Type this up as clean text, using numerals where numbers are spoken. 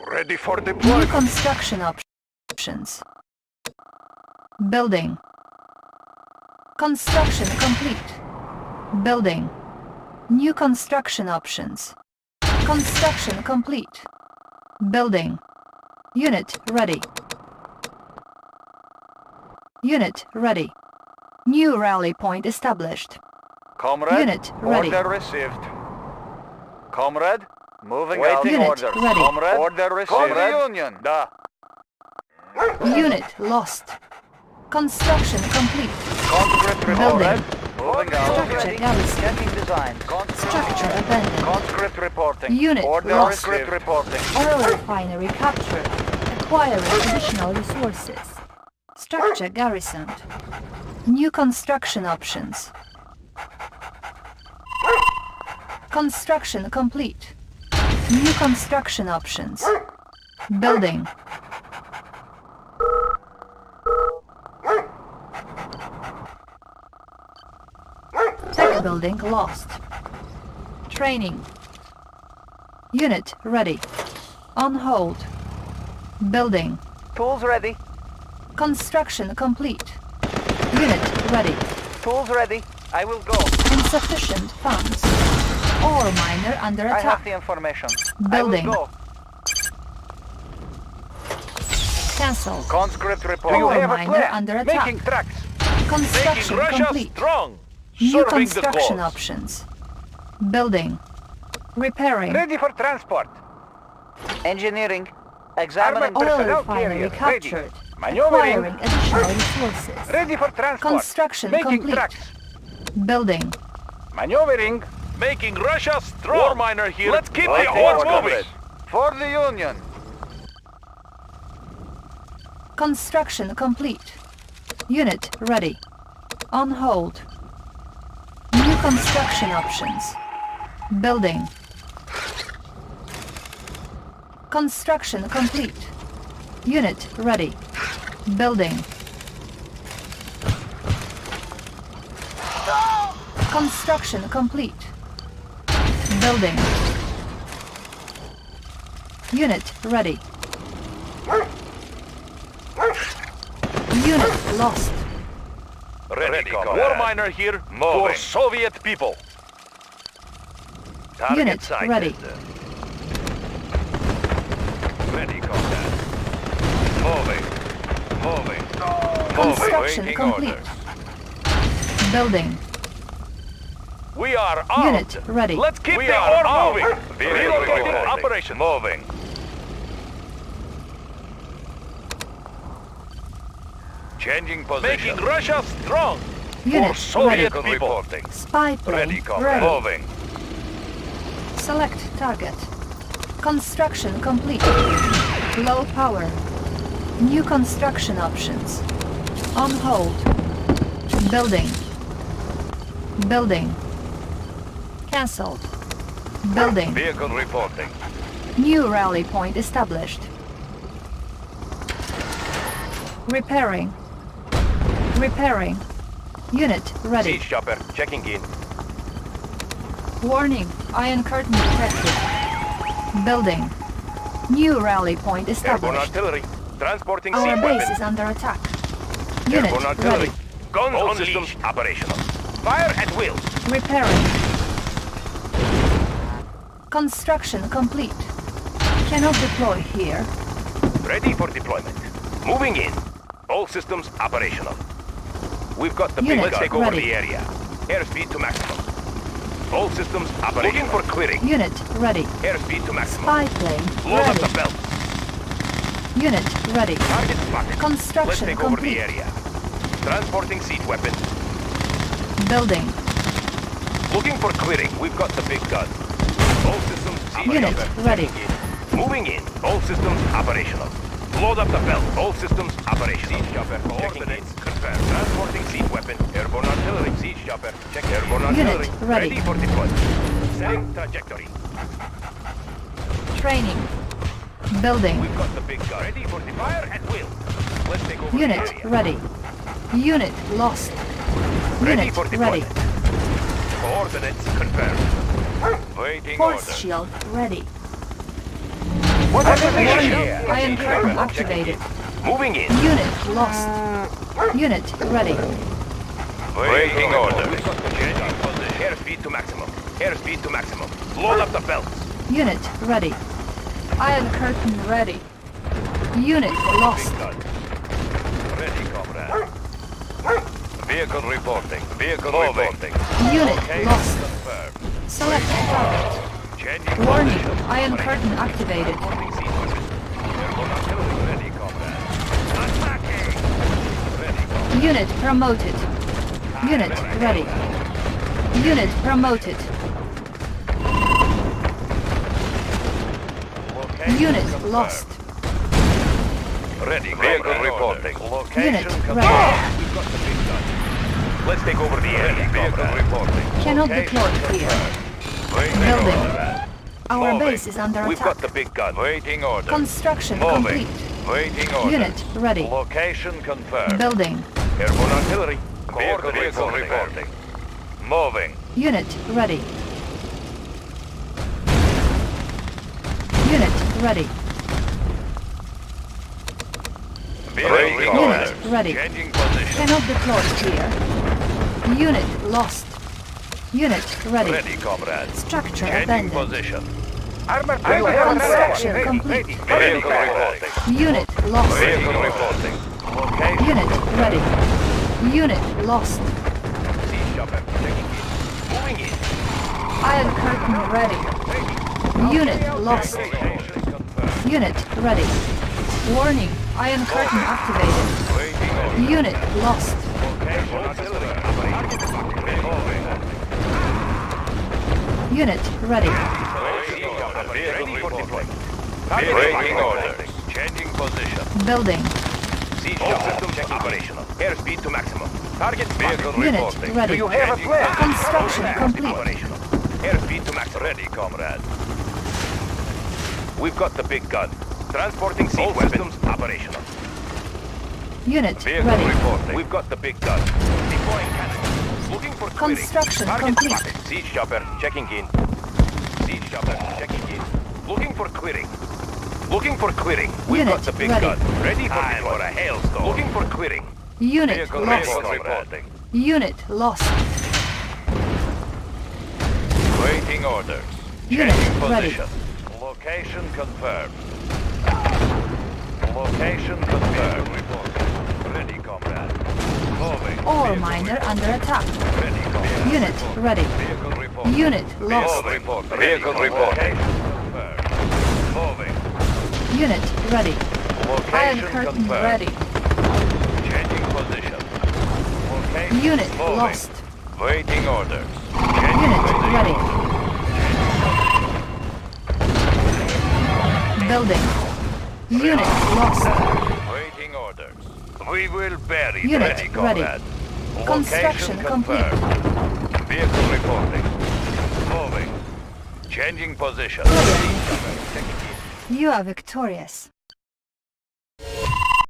Ready for New deployment. construction options. Building. Construction complete. Building. New construction options. Construction complete. Building. Unit ready. Unit ready. New rally point established. Comrade, Unit ready. order received. Comrade, moving Waiting out. Unit Order. ready. Comrade, order received. Comrade, Union. Da. Unit lost. Construction complete. Conscript Building. reported. Moving out. Structure garrison. Checking design. Structure abandoned. Conscript reporting. Unit order lost. conscript reporting. Oil refinery captured. Acquiring additional resources. Structure garrisoned. New construction options. Construction complete. New construction options. Building. Tech building lost. Training. Unit ready. On hold. Building. Tools ready. Construction complete. Unit ready. Tools ready. I will go. Insufficient funds. Ore miner under I have attack. the information. Building. I will go. Cancelled. Conscript Ore report. miner under attack. Making tracks. Construction complete. strong. New Serving the construction cause. options. Building. Repairing. Ready for transport. Engineering. Examining Oil personnel refinery carrier. captured. Ready. Acquiring Maneuvering. additional resources. Ready for transport. Construction Making complete. tracks. Building. Maneuvering. Making Russia strong. War miner here. Let's keep the Waiting horse orders. moving. For the Union. Construction complete. Unit ready. On hold. New construction options. Building. Construction complete. Unit ready. Building. Construction complete. Building. Unit ready. Unit lost. Ready, comrade. War miner here for Moving. Soviet people. Target Unit sighted. ready. Ready, comrade. Moving. Moving. Construction Waiting complete. orders. Building. We are armed. Unit ready. Let's keep We the are ore moving. armed. Relocating Ready. operation. Moving. Changing position. Making Russia strong. For Unit Soviet ready. people. Reporting. Spy plane Ready, comrade. ready. Moving. Select target. Construction complete. Low power. New construction options. On hold. Building. Building. Cancelled. Building. Vehicle reporting. New rally point established. Repairing. Repairing. Unit ready. Siege chopper checking in. Warning. Iron curtain detected. Building. New rally point Airborne established. artillery. Transporting Our siege base weapons. is under attack. Unit Airborne artillery. ready. Guns All unleashed. systems Operational. Fire at will. Repairing. Construction complete. Cannot deploy here. Ready for deployment. Moving in. All systems operational. We've got the big Unit gun. Let's take over ready. the area. Airspeed to maximum. All systems operational. Looking for clearing. Unit ready. Airspeed to maximum. Spy plane Load up ready. the belt. Unit ready. Target spotted. Let's Construction take over the complete. area. Transporting siege weapon. Building. Looking for clearing. We've got the big gun. All systems Unit operational. ready. Checking in. Moving in. All systems operational. Load up the belt. All systems operational. Siege chopper. Coordinates confirmed. Transporting siege weapon. Airborne artillery. Siege chopper. Check airborne Unit artillery. ready. For deployment. Setting trajectory. Training. Building. We've got the big gun. Ready for the fire at will. Let's take over Unit the area. ready. Unit lost. Ready Unit for ready. deployment. Coordinates confirmed. Waiting Force order. shield ready. What are the Warning, mission? iron curtain activated. Moving in. Unit lost. Unit ready. Waiting orders. Airspeed to maximum. Airspeed to maximum. Load up the belts. Unit ready. Iron curtain ready. Unit lost. Ready, comrade. Vehicle reporting. Vehicle reporting. Unit lost. Confirmed. Select target. Changing Warning, position. iron curtain activated. Airborne artillery ready, comrade. Attacking. Ready, comrade. Unit promoted. Unit ready. Unit promoted. Location Unit confirmed. lost. Ready, vehicle reporting. Location Unit confirmed. ready. We've got the big gun. Let's take over the area. Vehicle reporting. Cannot Location deploy here. confirmed. Waiting Building. order. Our Moving. base is under We've got attack. the big gun. Waiting order. Construction Moving. complete. Waiting order. Unit ready. Location confirmed. Building. Airborne artillery. Vehicle reporting. Moving. Unit ready. Unit ready. Vehicle Unit ready. Changing position. Cannot deploy here. Unit lost. Unit ready. Ready, comrade. Structure Changing abandoned. position. Armor Construction ready. complete. Vehicle reporting. Unit lost. Vehicle reporting. Location. Unit ready. Unit lost. Sea chopper. Checking in. Moving in. Iron curtain ready. Unit lost. Location confirmed. Unit ready. Warning, iron curtain activated. Waiting order. Unit lost. Location artillery. Moving. Unit ready. Vehicle reporting. Waiting orders. Changing position. Building. Siege systems operational. Airspeed to maximum. Target vehicle Unit reporting. ready. Do you have a plan? Construction complete. Operational. Airspeed to maximum. Ready, comrade. We've got the big gun. Transporting siege weapons operational. Unit Vehicle ready. reporting. We've got the big gun. Deploying cannon. Looking for clearing. Construction Target complete. spotted. Siege chopper checking in. Siege chopper checking in. Looking for clearing. Looking for clearing. We've Unit got the big ready. gun. Ready for deploy. A hailstorm. Looking for clearing. Unit Vehicle lost. reporting. Unit lost. Waiting orders. Unit Changing ready. position. Location confirmed. Location confirmed. Ready, comrade. Moving. Ore miner under attack. Ready, comrade. Unit ready. Vehicle reporting. Unit lost. Vehicle reporting. Moving. Unit ready. Iron Location curtain confirmed. ready. Changing position. Location Unit moving. lost. Waiting orders. Changing Unit position. ready. Building. Unit lost. Waiting orders. We will bury. Unit ready, ready. comrade. Construction Location complete. confirmed. Vehicle reporting. Moving. Changing position. You are victorious.